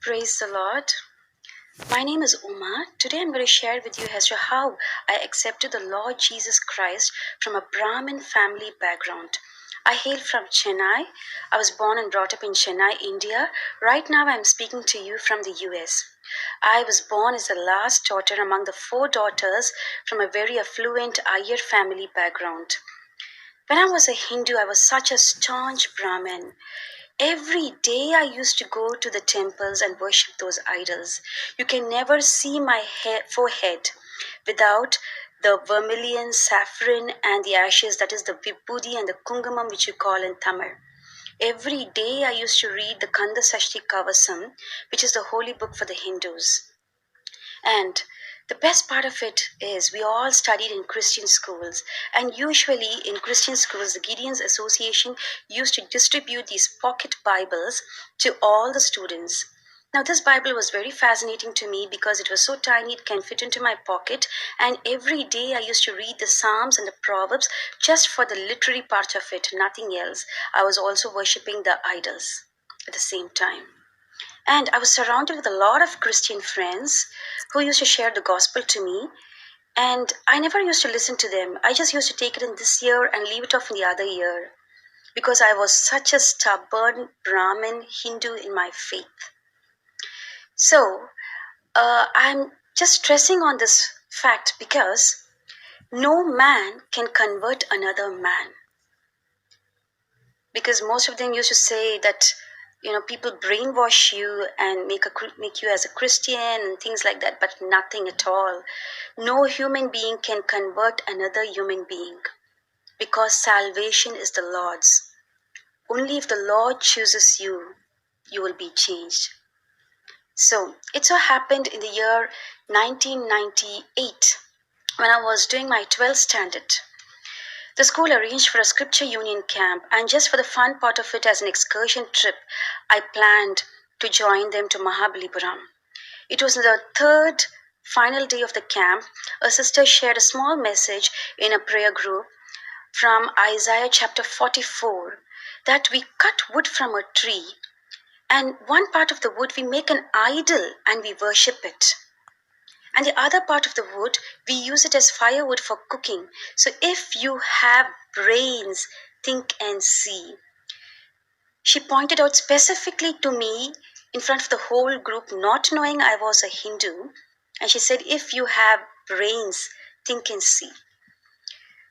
Praise the Lord. My name is Uma. Today I'm going to share with you as to how I accepted the Lord Jesus Christ from a Brahmin family background. I hail from Chennai. I was born and brought up in Chennai, India. Right now I'm speaking to you from the US. I was born as the last daughter among the 4 daughters from a very affluent Iyer family background. When I was a Hindu, I was such a staunch Brahmin. Every day I used to go to the temples and worship those idols. You can never see my forehead without the vermilion, saffron, and the ashes, that is the vibhuti and the kungumam, which you call in Tamil. Every day I used to read the Kanda Sashti Kavasam, which is the holy book for the Hindus. And the best part of it is we all studied in Christian schools. And usually in Christian schools, the Gideon's Association used to distribute these pocket Bibles to all the students. Now, this Bible was very fascinating to me because it was so tiny it can fit into my pocket. And every day I used to read the Psalms and the Proverbs just for the literary part of it, nothing else. I was also worshipping the idols at the same time. And I was surrounded with a lot of Christian friends who used to share the gospel to me. And I never used to listen to them. I just used to take it in this ear and leave it off in the other ear because I was such a stubborn Brahmin Hindu in my faith. So I'm just stressing on this fact because no man can convert another man. Because most of them used to say that people brainwash you and make you as a Christian and things like that, but nothing at all. No human being can convert another human being because salvation is the Lord's. Only if the Lord chooses you, you will be changed. So it so happened in the year 1998 when I was doing my 12th standard. The school arranged for a scripture union camp, and just for the fun part of it as an excursion trip, I planned to join them to Mahabalipuram. It was the third final day of the camp. A sister shared a small message in a prayer group from Isaiah chapter 44 that we cut wood from a tree, and one part of the wood we make an idol and we worship it. And the other part of the wood, we use it as firewood for cooking. So if you have brains, think and see. She pointed out specifically to me in front of the whole group, not knowing I was a Hindu. And she said, if you have brains, think and see.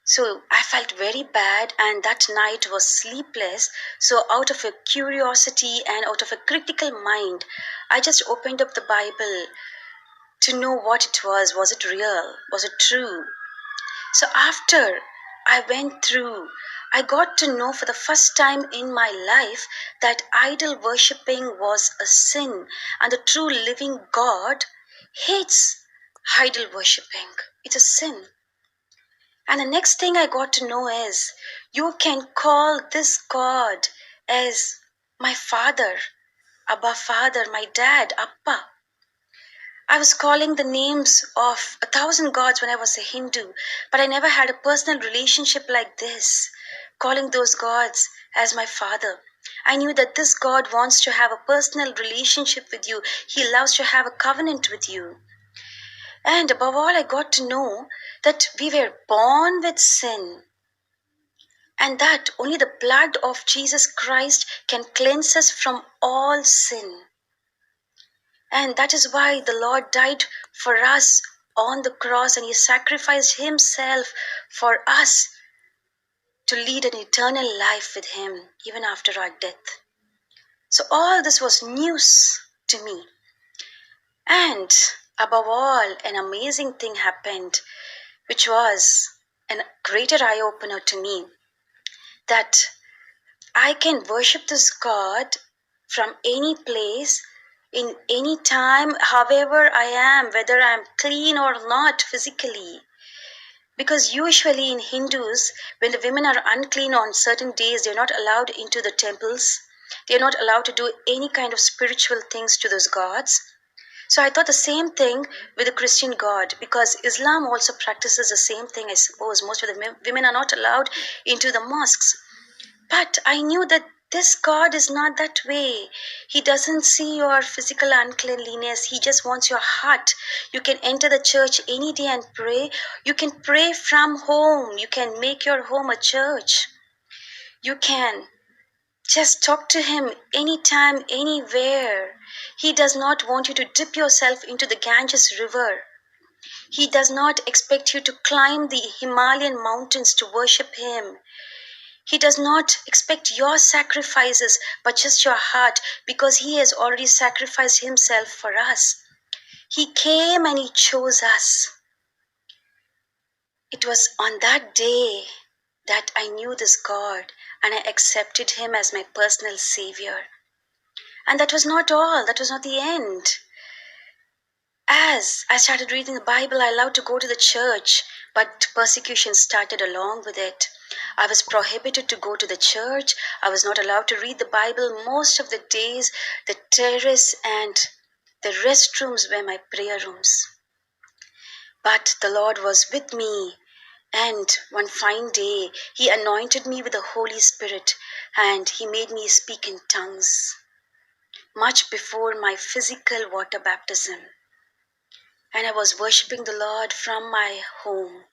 So I felt very bad, and that night was sleepless. So out of a curiosity and out of a critical mind, I just opened up the Bible to know what it was. Was it real? Was it true? So after I went through, I got to know for the first time in my life that idol worshipping was a sin, and the true living God hates idol worshipping. It's a sin. And the next thing I got to know is you can call this God as my father, Abba Father, my dad, Appa. I was calling the names of 1,000 gods when I was a Hindu, but I never had a personal relationship like this, calling those gods as my father. I knew that this God wants to have a personal relationship with you. He loves to have a covenant with you. And above all, I got to know that we were born with sin, and that only the blood of Jesus Christ can cleanse us from all sin. And that is why the Lord died for us on the cross, and He sacrificed Himself for us to lead an eternal life with Him even after our death. So all this was news to me. And above all, an amazing thing happened, which was a greater eye-opener to me, that I can worship this God from any place, in any time, however I am, whether I'm clean or not physically. Because usually in Hindus, when the women are unclean on certain days, they're not allowed into the temples. They're not allowed to do any kind of spiritual things to those gods. So I thought the same thing with the Christian God, because Islam also practices the same thing, I suppose. Most of the women are not allowed into the mosques. But I knew that This God is not that way. He doesn't see your physical uncleanliness. He just wants your heart. You can enter the church any day and pray. You can pray from home. You can make your home a church. You can just talk to Him anytime, anywhere. He does not want you to dip yourself into the Ganges River. He does not expect you to climb the Himalayan mountains to worship Him. He does not expect your sacrifices, but just your heart, because He has already sacrificed Himself for us. He came and He chose us. It was on that day that I knew this God and I accepted Him as my personal Savior. And that was not all, that was not the end. As I started reading the Bible, I loved to go to the church, but persecution started along with it. I was prohibited to go to the church. I was not allowed to read the Bible most of the days. The terrace and the restrooms were my prayer rooms. But the Lord was with me, and one fine day, He anointed me with the Holy Spirit, and He made me speak in tongues, much before my physical water baptism. And I was worshiping the Lord from my home.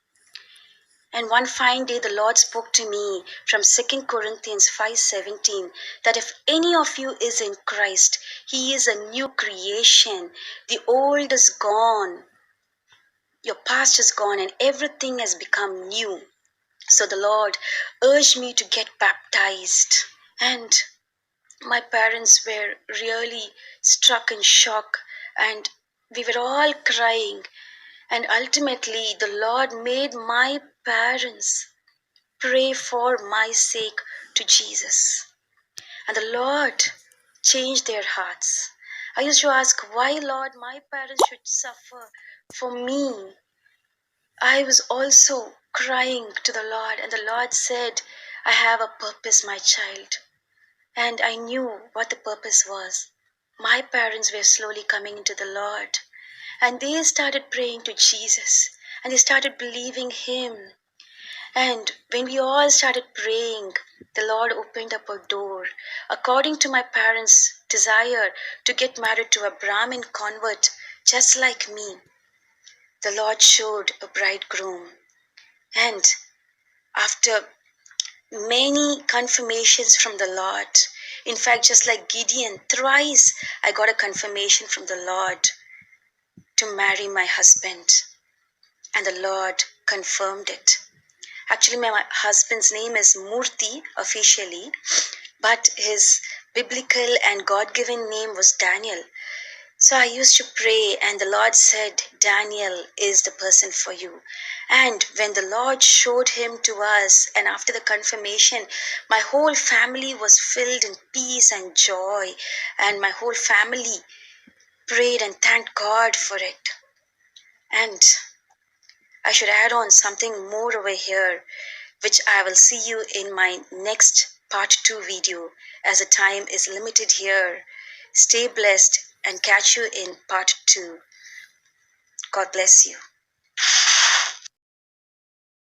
And one fine day the Lord spoke to me from 2 Corinthians 5:17 that if any of you is in Christ, he is a new creation. The old is gone. Your past is gone and everything has become new. So the Lord urged me to get baptized. And my parents were really struck in shock, and we were all crying. And ultimately, the Lord made my parents pray for my sake to Jesus. And the Lord changed their hearts. I used to ask, why, Lord, my parents should suffer for me? I was also crying to the Lord, and the Lord said, I have a purpose, my child. And I knew what the purpose was. My parents were slowly coming into the Lord, and they started praying to Jesus, and they started believing Him. And when we all started praying, the Lord opened up a door. According to my parents' desire to get married to a Brahmin convert just like me, the Lord showed a bridegroom. And after many confirmations from the Lord, in fact, just like Gideon, thrice I got a confirmation from the Lord to marry my husband. And the Lord confirmed it. Actually, my husband's name is Murthy officially, but his biblical and God-given name was Daniel. So I used to pray, and the Lord said, Daniel is the person for you. And when the Lord showed him to us, and after the confirmation, my whole family was filled in peace and joy, and my whole family prayed and thanked God for it. And I should add on something more over here, which I will see you in my next part 2 video, as the time is limited here. Stay blessed and catch you in part 2. God bless you.